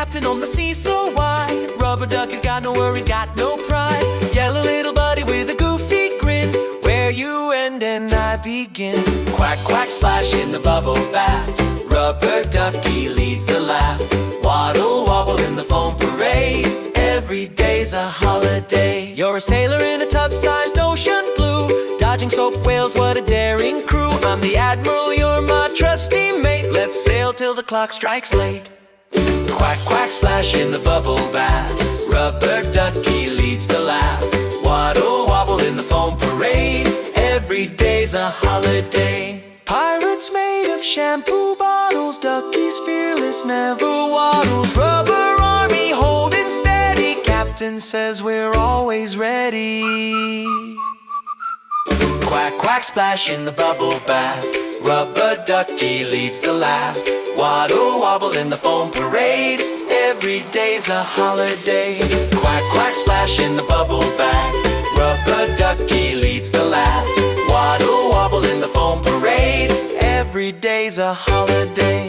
captain on the sea so wide. Rubber ducky's got no worries, got no pride. Yellow little buddy with a goofy grin, where you end and I begin. Quack, quack, splash in the bubble bath. Rubber ducky leads the laugh. Waddle, wobble in the foam parade. Every day's a holiday. You're a sailor in a tub-sized ocean blue, dodging soap whales, what a daring crew. I'm the admiral, you're my trusty mate. Let's sail till the clock strikes late. Quack, quack, splash in the bubble bath. Rubber ducky leads the laugh. Waddle, wobble in the foam parade. Every day's a holiday. Pirates made of shampoo bottles, Ducky's fearless, never waddles. Rubber army holding steady, captain says we're always ready. Quack, quack, splash in the bubble bath. Rubber ducky leads the laugh. Waddle, wobble in the foam parade. Every day's a holiday. Quack, quack, splash in the bubble bath. Rubber ducky leads the laugh. Waddle, wobble in the foam parade. Every day's a holiday.